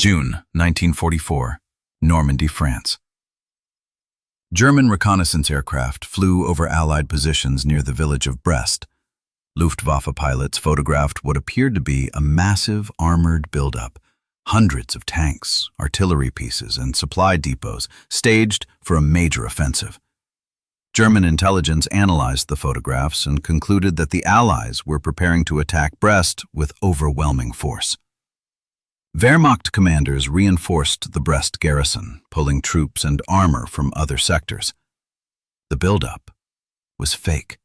June 1944, Normandy, France. German reconnaissance aircraft flew over Allied positions near the village of Brest. Luftwaffe pilots photographed what appeared to be a massive armored buildup, hundreds of tanks, artillery pieces, and supply depots staged for a major offensive. German intelligence analyzed the photographs and concluded that the Allies were preparing to attack Brest with overwhelming force. Wehrmacht commanders reinforced the Brest garrison, pulling troops and armor from other sectors. The buildup was fake.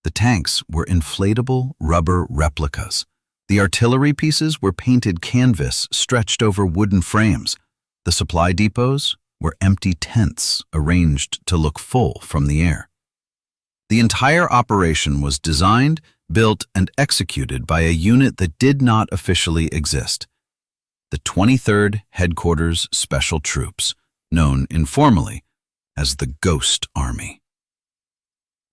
The tanks were inflatable rubber replicas. The artillery pieces were painted canvas stretched over wooden frames. The supply depots were empty tents arranged to look full from the air. The entire operation was designed, built, and executed by a unit that did not officially exist: the 23rd Headquarters Special Troops, known informally as the Ghost Army.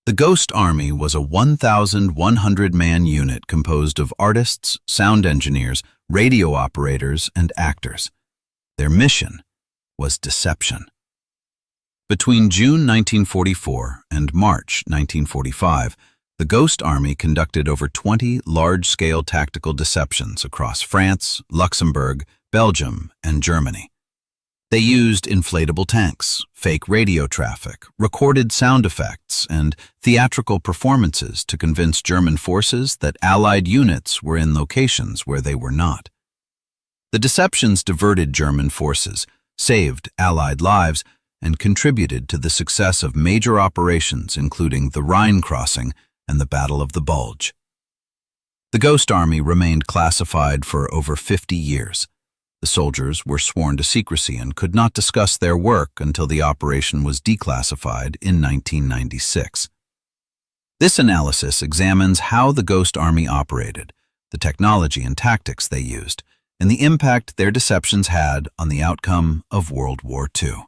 The Ghost Army was a 1,100-man unit composed of artists, sound engineers, radio operators, and actors. Their mission was deception. Between June 1944 and March 1945, the Ghost Army conducted over 20 large-scale tactical deceptions across France, Luxembourg, Belgium, and Germany. They used inflatable tanks, fake radio traffic, recorded sound effects, and theatrical performances to convince German forces that Allied units were in locations where they were not. The deceptions diverted German forces, saved Allied lives, and contributed to the success of major operations including the Rhine crossing and the Battle of the Bulge. The Ghost Army remained classified for over 50 years. The soldiers were sworn to secrecy and could not discuss their work until the operation was declassified in 1996. This analysis examines how the Ghost Army operated, the technology and tactics they used, and the impact their deceptions had on the outcome of World War II.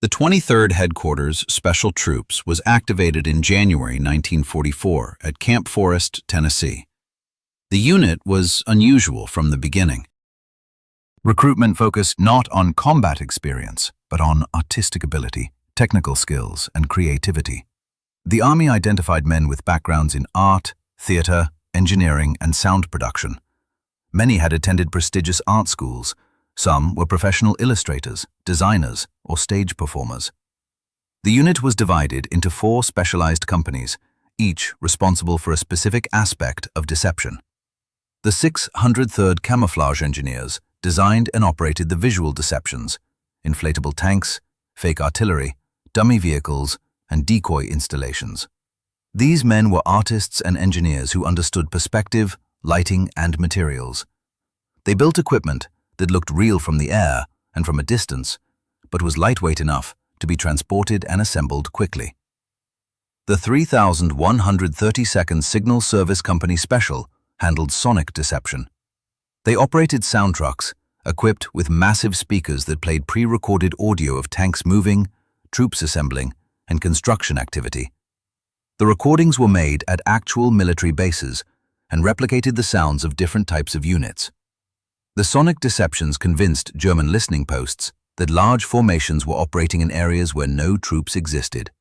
The 23rd Headquarters Special Troops was activated in January 1944 at Camp Forest, Tennessee. The unit was unusual from the beginning. Recruitment focused not on combat experience, but on artistic ability, technical skills, and creativity. The Army identified men with backgrounds in art, theater, engineering, and sound production. Many had attended prestigious art schools. Some were professional illustrators, designers, or stage performers. The unit was divided into 4 specialized companies, each responsible for a specific aspect of deception. The 603rd Camouflage Engineers designed and operated the visual deceptions: inflatable tanks, fake artillery, dummy vehicles, and decoy installations. These men were artists and engineers who understood perspective, lighting, and materials. They built equipment that looked real from the air and from a distance, but was lightweight enough to be transported and assembled quickly. The 3,132nd Signal Service Company Special handled sonic deception. They operated sound trucks, equipped with massive speakers that played pre-recorded audio of tanks moving, troops assembling, and construction activity. The recordings were made at actual military bases and replicated the sounds of different types of units. The sonic deceptions convinced German listening posts that large formations were operating in areas where no troops existed.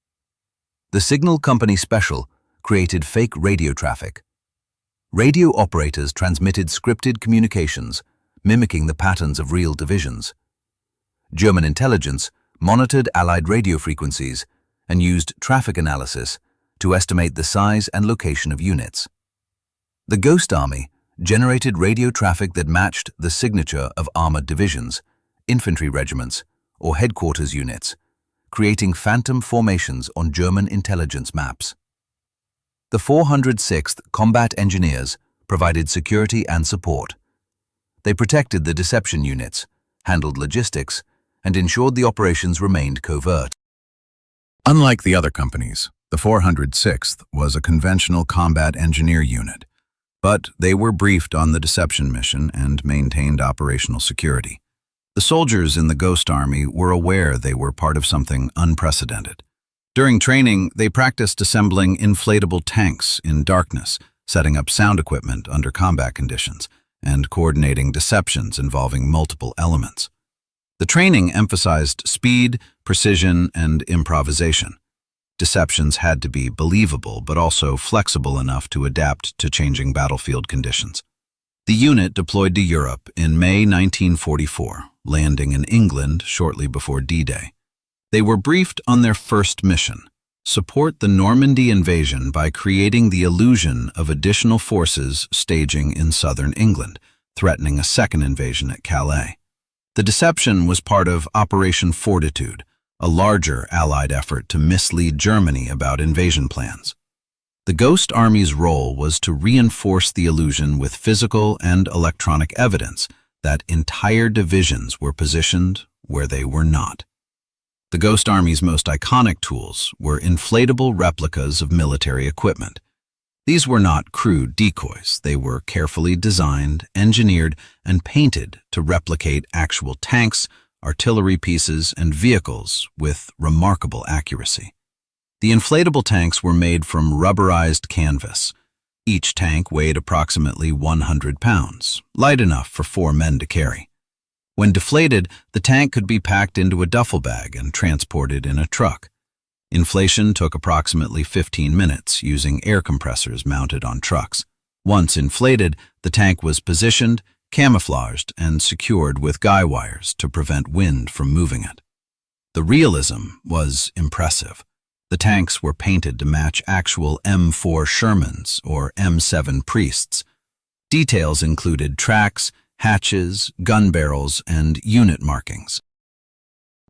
The Signal Company Special created fake radio traffic. Radio operators transmitted scripted communications, mimicking the patterns of real divisions. German intelligence monitored Allied radio frequencies and used traffic analysis to estimate the size and location of units. The Ghost Army generated radio traffic that matched the signature of armored divisions, infantry regiments, or headquarters units, creating phantom formations on German intelligence maps. The 406th Combat Engineers provided security and support. They protected the deception units, handled logistics, and ensured the operations remained covert. Unlike the other companies, the 406th was a conventional combat engineer unit, but they were briefed on the deception mission and maintained operational security. The soldiers in the Ghost Army were aware they were part of something unprecedented. During training, they practiced assembling inflatable tanks in darkness, setting up sound equipment under combat conditions, and coordinating deceptions involving multiple elements. The training emphasized speed, precision, and improvisation. Deceptions had to be believable but also flexible enough to adapt to changing battlefield conditions. The unit deployed to Europe in May 1944, landing in England shortly before D-Day. They were briefed on their first mission: support the Normandy invasion by creating the illusion of additional forces staging in southern England, threatening a second invasion at Calais. The deception was part of Operation Fortitude, a larger Allied effort to mislead Germany about invasion plans. The Ghost Army's role was to reinforce the illusion with physical and electronic evidence that entire divisions were positioned where they were not. The Ghost Army's most iconic tools were inflatable replicas of military equipment. These were not crude decoys. They were carefully designed, engineered, and painted to replicate actual tanks, artillery pieces, and vehicles with remarkable accuracy. The inflatable tanks were made from rubberized canvas. Each tank weighed approximately 100 pounds, light enough for 4 men to carry. When deflated, the tank could be packed into a duffel bag and transported in a truck. Inflation took approximately 15 minutes using air compressors mounted on trucks. Once inflated, the tank was positioned, camouflaged, and secured with guy wires to prevent wind from moving it. The realism was impressive. The tanks were painted to match actual M4 Shermans or M7 Priests. Details included tracks, hatches, gun barrels, and unit markings.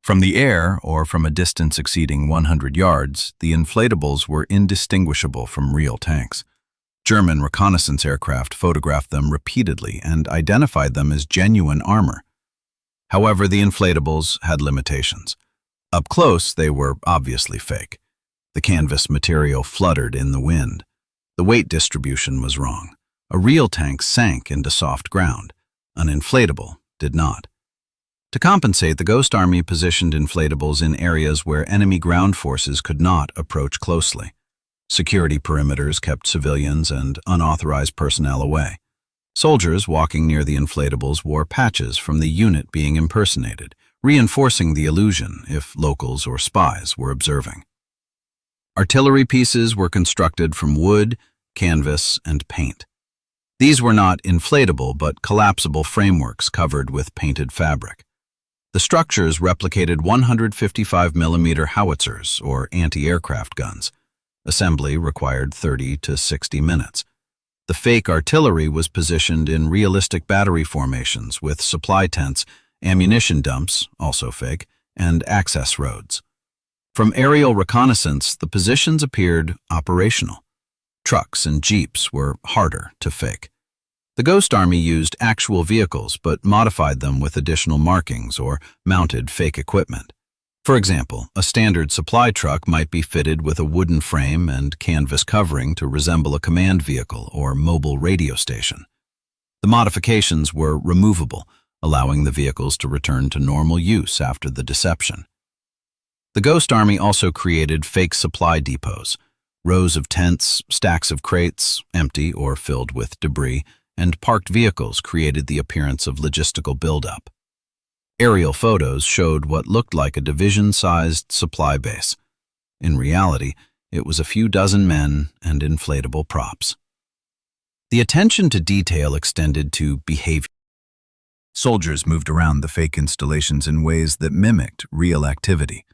From the air, or from a distance exceeding 100 yards, the inflatables were indistinguishable from real tanks. German reconnaissance aircraft photographed them repeatedly and identified them as genuine armor. However, the inflatables had limitations. Up close, they were obviously fake. The canvas material fluttered in the wind. The weight distribution was wrong. A real tank sank into soft ground. An inflatable did not. To compensate, the Ghost Army positioned inflatables in areas where enemy ground forces could not approach closely. Security perimeters kept civilians and unauthorized personnel away. Soldiers walking near the inflatables wore patches from the unit being impersonated, reinforcing the illusion if locals or spies were observing. Artillery pieces were constructed from wood, canvas, and paint. These were not inflatable but collapsible frameworks covered with painted fabric. The structures replicated 155mm howitzers or anti-aircraft guns. Assembly required 30 to 60 minutes. The fake artillery was positioned in realistic battery formations with supply tents, ammunition dumps, also fake, and access roads. From aerial reconnaissance, the positions appeared operational. Trucks and jeeps were harder to fake. The Ghost Army used actual vehicles but modified them with additional markings or mounted fake equipment. For example, a standard supply truck might be fitted with a wooden frame and canvas covering to resemble a command vehicle or mobile radio station. The modifications were removable, allowing the vehicles to return to normal use after the deception. The Ghost Army also created fake supply depots, rows of tents, stacks of crates, empty or filled with debris, and parked vehicles created the appearance of logistical buildup. Aerial photos showed what looked like a division-sized supply base. In reality, it was a few dozen men and inflatable props. The attention to detail extended to behavior. Soldiers moved around the fake installations in ways that mimicked real activity.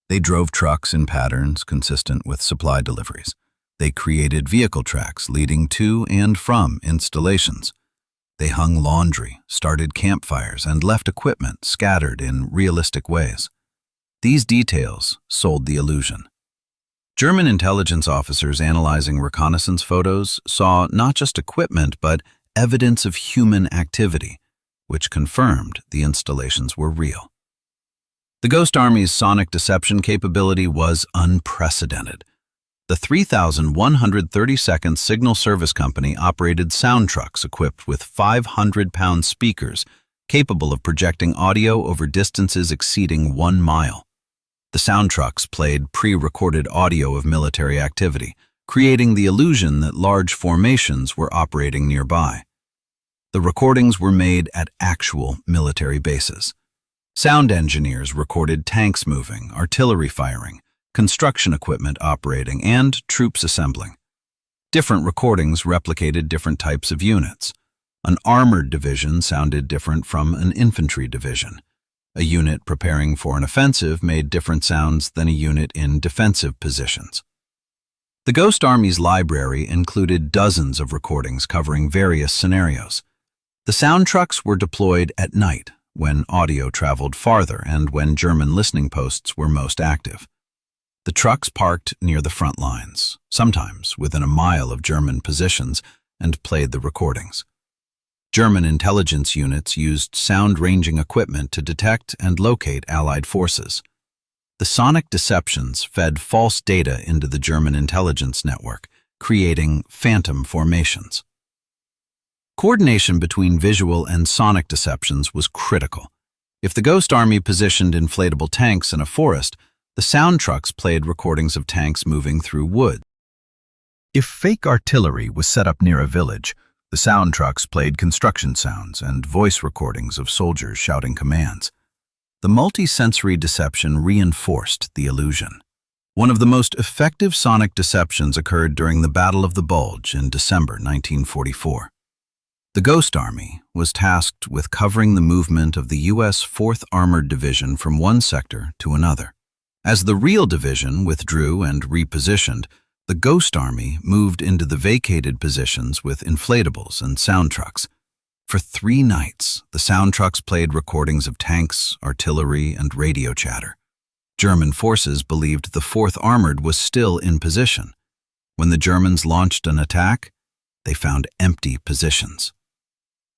They drove trucks in patterns consistent with supply deliveries. They created vehicle tracks leading to and from installations. They hung laundry, started campfires, and left equipment scattered in realistic ways. These details sold the illusion. German intelligence officers analyzing reconnaissance photos saw not just equipment but evidence of human activity, which confirmed the installations were real. The Ghost Army's sonic deception capability was unprecedented. The 3,132nd Signal Service Company operated sound trucks equipped with 500-pound speakers capable of projecting audio over distances exceeding 1 mile. The sound trucks played pre-recorded audio of military activity, creating the illusion that large formations were operating nearby. The recordings were made at actual military bases. Sound engineers recorded tanks moving, artillery firing, construction equipment operating, and troops assembling. Different recordings replicated different types of units. An armored division sounded different from an infantry division. A unit preparing for an offensive made different sounds than a unit in defensive positions. The Ghost Army's library included dozens of recordings covering various scenarios. The sound trucks were deployed at night, when audio traveled farther and when German listening posts were most active. The trucks parked near the front lines, sometimes within a mile of German positions, and played the recordings. German intelligence units used sound-ranging equipment to detect and locate Allied forces. The sonic deceptions fed false data into the German intelligence network, creating phantom formations. Coordination between visual and sonic deceptions was critical. If the Ghost Army positioned inflatable tanks in a forest, the sound trucks played recordings of tanks moving through woods. If fake artillery was set up near a village, the sound trucks played construction sounds and voice recordings of soldiers shouting commands. The multi-sensory deception reinforced the illusion. One of the most effective sonic deceptions occurred during the Battle of the Bulge in December 1944. The Ghost Army was tasked with covering the movement of the U.S. 4th Armored Division from one sector to another. As the real division withdrew and repositioned, the Ghost Army moved into the vacated positions with inflatables and sound trucks. For 3 nights, the sound trucks played recordings of tanks, artillery, and radio chatter. German forces believed the 4th Armored was still in position. When the Germans launched an attack, they found empty positions.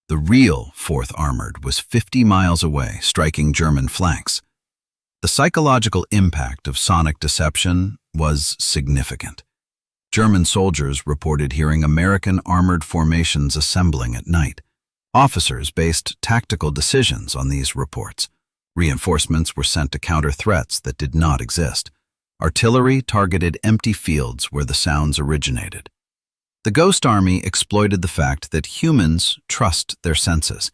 The real 4th Armored was 50 miles away, striking German flanks. The psychological impact of sonic deception was significant. German soldiers reported hearing American armored formations assembling at night. Officers based tactical decisions on these reports. Reinforcements were sent to counter threats that did not exist. Artillery targeted empty fields where the sounds originated. The Ghost Army exploited the fact that humans trust their senses.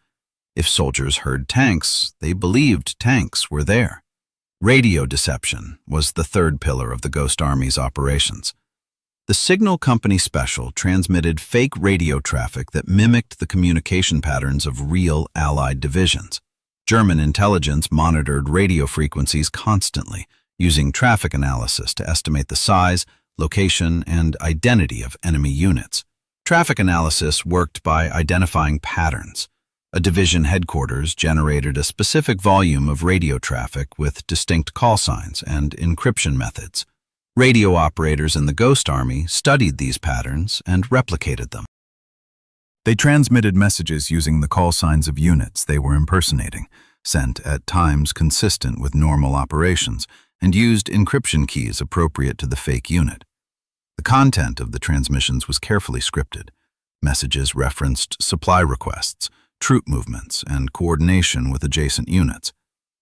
If soldiers heard tanks, they believed tanks were there. Radio deception was the third pillar of the Ghost Army's operations. The Signal Company Special transmitted fake radio traffic that mimicked the communication patterns of real Allied divisions. German intelligence monitored radio frequencies constantly, using traffic analysis to estimate the size, location, and identity of enemy units. Traffic analysis worked by identifying patterns. A division headquarters generated a specific volume of radio traffic with distinct call signs and encryption methods. Radio operators in the Ghost Army studied these patterns and replicated them. They transmitted messages using the call signs of units they were impersonating, sent at times consistent with normal operations, and used encryption keys appropriate to the fake unit. The content of the transmissions was carefully scripted. Messages referenced supply requests, troop movements, and coordination with adjacent units.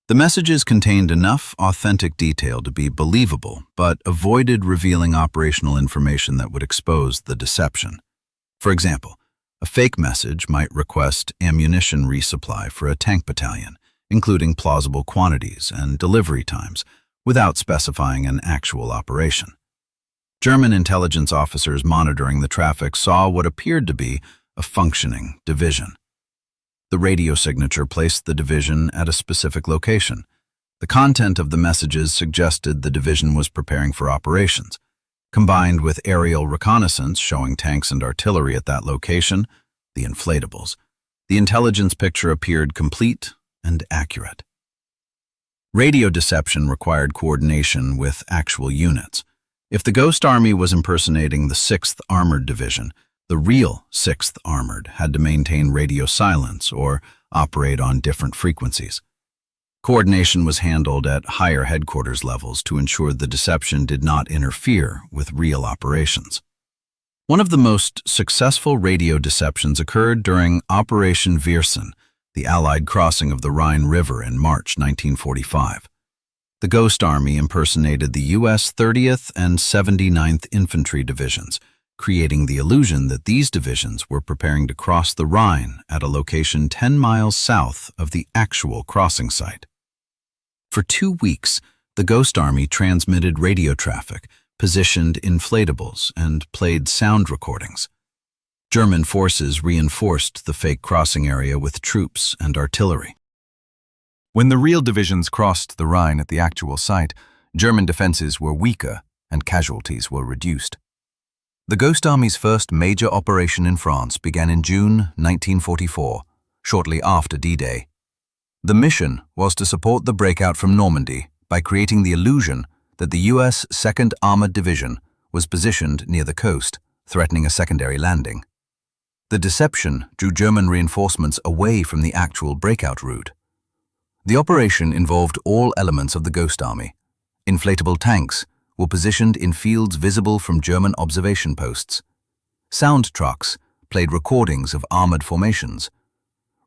The messages contained enough authentic detail to be believable, but avoided revealing operational information that would expose the deception. For example, a fake message might request ammunition resupply for a tank battalion, including plausible quantities and delivery times, without specifying an actual operation. German intelligence officers monitoring the traffic saw what appeared to be a functioning division. The radio signature placed the division at a specific location. The content of the messages suggested the division was preparing for operations. Combined with aerial reconnaissance showing tanks and artillery at that location, the inflatables, the intelligence picture appeared complete and accurate. Radio deception required coordination with actual units. If the Ghost Army was impersonating the 6th Armored Division, the real 6th Armored had to maintain radio silence or operate on different frequencies. Coordination was handled at higher headquarters levels to ensure the deception did not interfere with real operations. One of the most successful radio deceptions occurred during Operation Viersen, the Allied crossing of the Rhine River in March 1945. The Ghost Army impersonated the U.S. 30th and 79th Infantry Divisions, creating the illusion that these divisions were preparing to cross the Rhine at a location 10 miles south of the actual crossing site. For 2 weeks, the Ghost Army transmitted radio traffic, positioned inflatables, and played sound recordings. German forces reinforced the fake crossing area with troops and artillery. When the real divisions crossed the Rhine at the actual site, German defenses were weaker and casualties were reduced. The Ghost Army's first major operation in France began in June 1944, shortly after D-Day. The mission was to support the breakout from Normandy by creating the illusion that the U.S. 2nd Armored Division was positioned near the coast, threatening a secondary landing. The deception drew German reinforcements away from the actual breakout route. The operation involved all elements of the Ghost Army. Inflatable tanks were positioned in fields visible from German observation posts. Sound trucks played recordings of armored formations.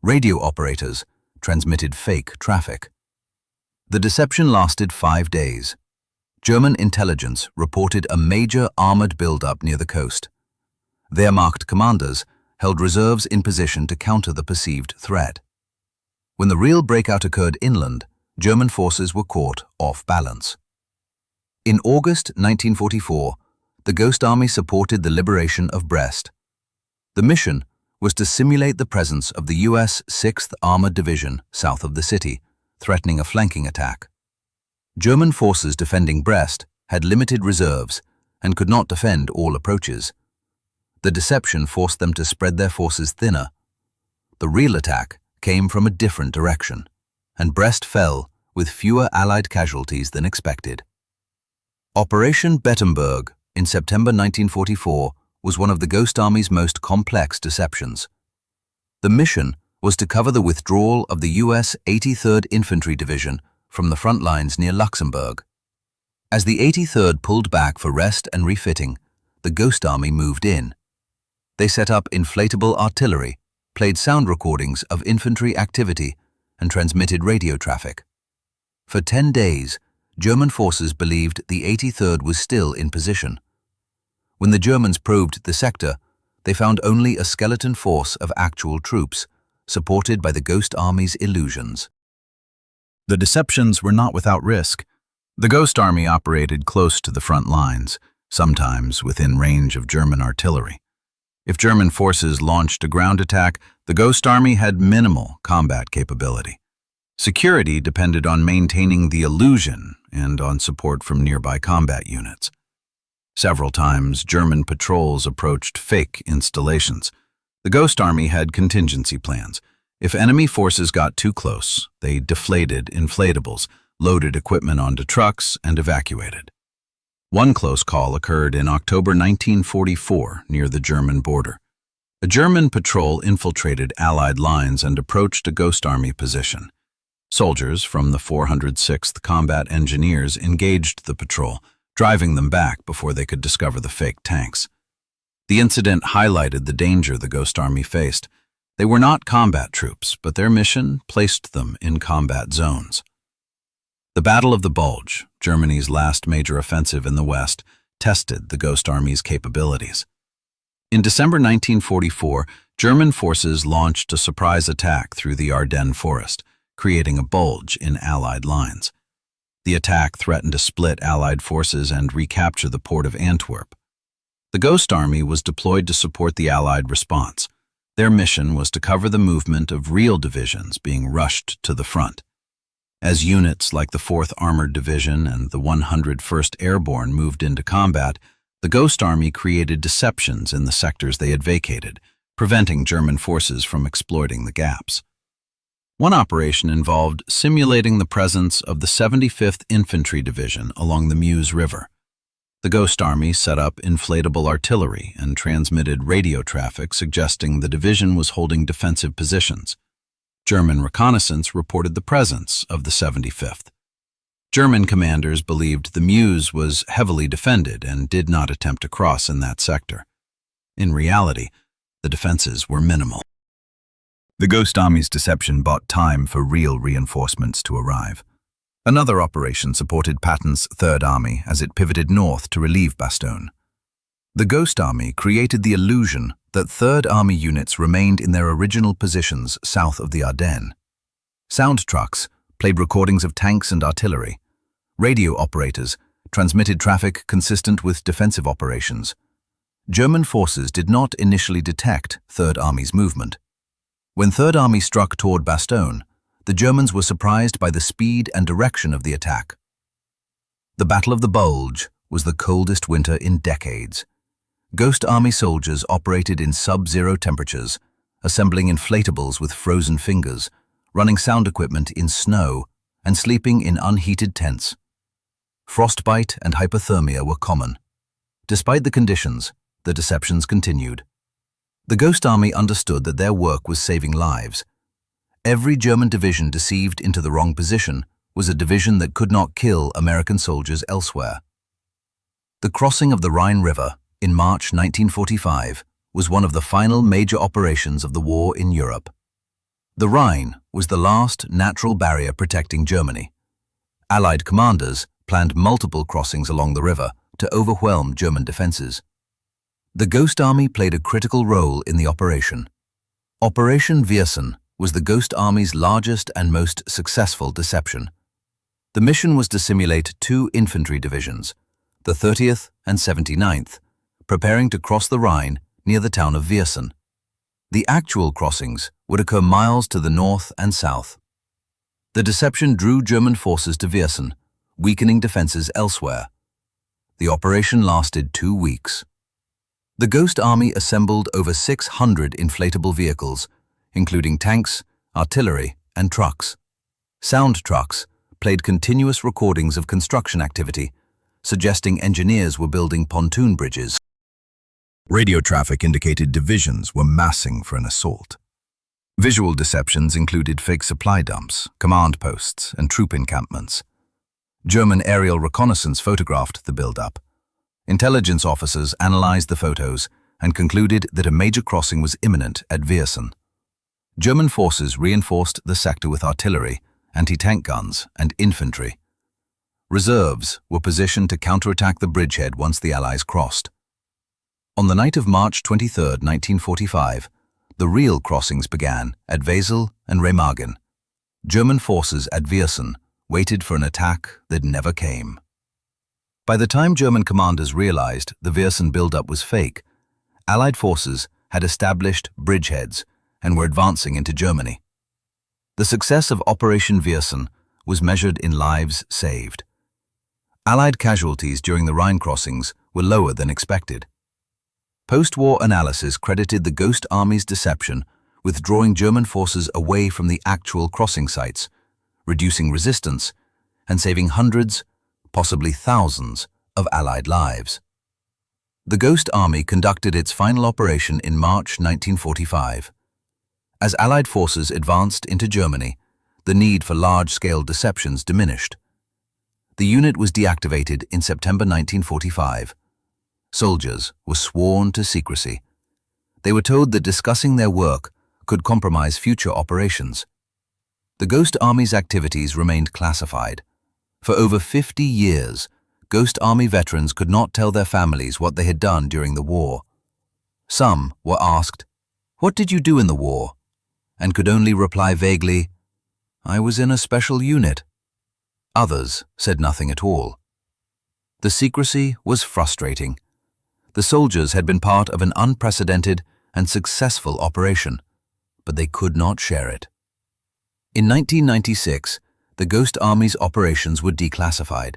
Radio operators transmitted fake traffic. The deception lasted 5 days. German intelligence reported a major armored buildup near the coast. Wehrmacht commanders held reserves in position to counter the perceived threat. When the real breakout occurred inland, German forces were caught off balance. In August 1944, the Ghost Army supported the liberation of Brest. The mission was to simulate the presence of the U.S. 6th Armored Division south of the city, threatening a flanking attack. German forces defending Brest had limited reserves and could not defend all approaches. The deception forced them to spread their forces thinner. The real attack came from a different direction, and Brest fell with fewer Allied casualties than expected. Operation Bettemberg in September 1944 was one of the Ghost Army's most complex deceptions. The mission was to cover the withdrawal of the U.S. 83rd Infantry Division from the front lines near Luxembourg. As the 83rd pulled back for rest and refitting, the Ghost Army moved in. They set up inflatable artillery, played sound recordings of infantry activity, and transmitted radio traffic. For 10 days, German forces believed the 83rd was still in position. When the Germans probed the sector, they found only a skeleton force of actual troops, supported by the Ghost Army's illusions. The deceptions were not without risk. The Ghost Army operated close to the front lines, sometimes within range of German artillery. If German forces launched a ground attack, the Ghost Army had minimal combat capability. Security depended on maintaining the illusion and on support from nearby combat units. Several times, German patrols approached fake installations. The Ghost Army had contingency plans. If enemy forces got too close, they deflated inflatables, loaded equipment onto trucks, and evacuated. One close call occurred in October 1944 near the German border. A German patrol infiltrated Allied lines and approached a Ghost Army position. Soldiers from the 406th Combat Engineers engaged the patrol, driving them back before they could discover the fake tanks. The incident highlighted the danger the Ghost Army faced. They were not combat troops, but their mission placed them in combat zones. The Battle of the Bulge, Germany's last major offensive in the West, tested the Ghost Army's capabilities. In December 1944, German forces launched a surprise attack through the Ardennes forest, creating a bulge in Allied lines. The attack threatened to split Allied forces and recapture the port of Antwerp. The Ghost Army was deployed to support the Allied response. Their mission was to cover the movement of real divisions being rushed to the front. As units like the 4th Armored Division and the 101st Airborne moved into combat, the Ghost Army created deceptions in the sectors they had vacated, preventing German forces from exploiting the gaps. One operation involved simulating the presence of the 75th Infantry Division along the Meuse River. The Ghost Army set up inflatable artillery and transmitted radio traffic suggesting the division was holding defensive positions. German reconnaissance reported the presence of the 75th. German commanders believed the Meuse was heavily defended and did not attempt to cross in that sector. In reality, the defenses were minimal. The Ghost Army's deception bought time for real reinforcements to arrive. Another operation supported Patton's Third Army as it pivoted north to relieve Bastogne. The Ghost Army created the illusion that Third Army units remained in their original positions south of the Ardennes. Sound trucks played recordings of tanks and artillery. Radio operators transmitted traffic consistent with defensive operations. German forces did not initially detect Third Army's movement. When Third Army struck toward Bastogne, the Germans were surprised by the speed and direction of the attack. The Battle of the Bulge was the coldest winter in decades. Ghost Army soldiers operated in sub-zero temperatures, assembling inflatables with frozen fingers, running sound equipment in snow, and sleeping in unheated tents. Frostbite and hypothermia were common. Despite the conditions, the deceptions continued. The Ghost Army understood that their work was saving lives. Every German division deceived into the wrong position was a division that could not kill American soldiers elsewhere. The crossing of the Rhine River in March 1945 was one of the final major operations of the war in Europe. The Rhine was the last natural barrier protecting Germany. Allied commanders planned multiple crossings along the river to overwhelm German defenses. The Ghost Army played a critical role in the operation. Operation Viersen was the Ghost Army's largest and most successful deception. The mission was to simulate two infantry divisions, the 30th and 79th, preparing to cross the Rhine near the town of Viersen. The actual crossings would occur miles to the north and south. The deception drew German forces to Viersen, weakening defenses elsewhere. The operation lasted 2 weeks. The Ghost Army assembled over 600 inflatable vehicles, including tanks, artillery, and trucks. Sound trucks played continuous recordings of construction activity, suggesting engineers were building pontoon bridges. Radio traffic indicated divisions were massing for an assault. Visual deceptions included fake supply dumps, command posts, and troop encampments. German aerial reconnaissance photographed the build-up. Intelligence officers analyzed the photos and concluded that a major crossing was imminent at Viersen. German forces reinforced the sector with artillery, anti-tank guns, and infantry. Reserves were positioned to counterattack the bridgehead once the Allies crossed. On the night of March 23, 1945, the real crossings began at Wesel and Remagen. German forces at Viersen waited for an attack that never came. By the time German commanders realized the Viersen buildup was fake, Allied forces had established bridgeheads and were advancing into Germany. The success of Operation Viersen was measured in lives saved. Allied casualties during the Rhine crossings were lower than expected. Post-war analysis credited the Ghost Army's deception with drawing German forces away from the actual crossing sites, reducing resistance, and saving hundreds, possibly thousands, of Allied lives. The Ghost Army conducted its final operation in March 1945. As Allied forces advanced into Germany, the need for large-scale deceptions diminished. The unit was deactivated in September 1945. Soldiers were sworn to secrecy. They were told that discussing their work could compromise future operations. The Ghost Army's activities remained classified. For over 50 years, Ghost Army veterans could not tell their families what they had done during the war. Some were asked, "What did you do in the war?" and could only reply vaguely, "I was in a special unit." Others said nothing at all. The secrecy was frustrating. The soldiers had been part of an unprecedented and successful operation, but they could not share it. In 1996, the Ghost Army's operations were declassified.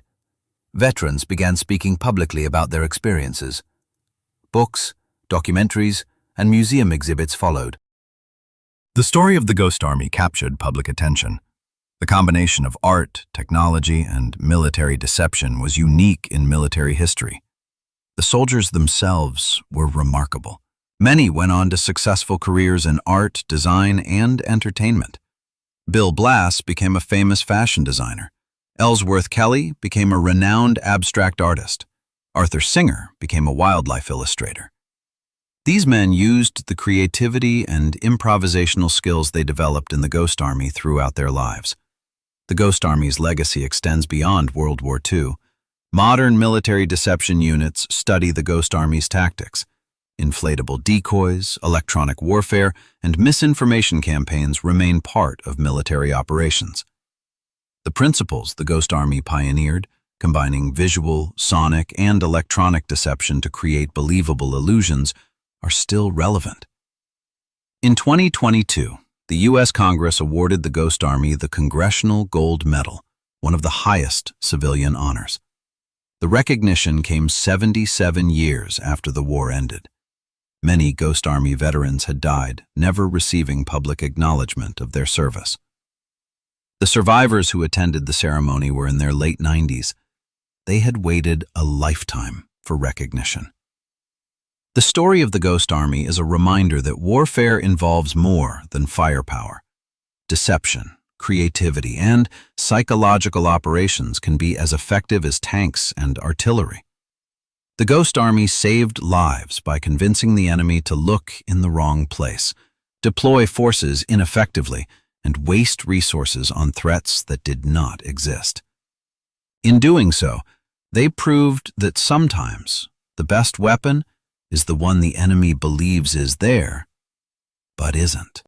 Veterans began speaking publicly about their experiences. Books, documentaries, and museum exhibits followed. The story of the Ghost Army captured public attention. The combination of art, technology, and military deception was unique in military history. The soldiers themselves were remarkable. Many went on to successful careers in art, design, and entertainment. Bill Blass became a famous fashion designer. Ellsworth Kelly became a renowned abstract artist. Arthur Singer became a wildlife illustrator. These men used the creativity and improvisational skills they developed in the Ghost Army throughout their lives. The Ghost Army's legacy extends beyond World War II. Modern military deception units study the Ghost Army's tactics. Inflatable decoys, electronic warfare, and misinformation campaigns remain part of military operations. The principles the Ghost Army pioneered, combining visual, sonic, and electronic deception to create believable illusions, are still relevant. In 2022, the U.S. Congress awarded the Ghost Army the Congressional Gold Medal, one of the highest civilian honors. The recognition came 77 years after the war ended. Many Ghost Army veterans had died, never receiving public acknowledgement of their service. The survivors who attended the ceremony were in their late 90s. They had waited a lifetime for recognition. The story of the Ghost Army is a reminder that warfare involves more than firepower. Deception, creativity, and psychological operations can be as effective as tanks and artillery. The Ghost Army saved lives by convincing the enemy to look in the wrong place, deploy forces ineffectively, and waste resources on threats that did not exist. In doing so, they proved that sometimes the best weapon is the one the enemy believes is there, but isn't.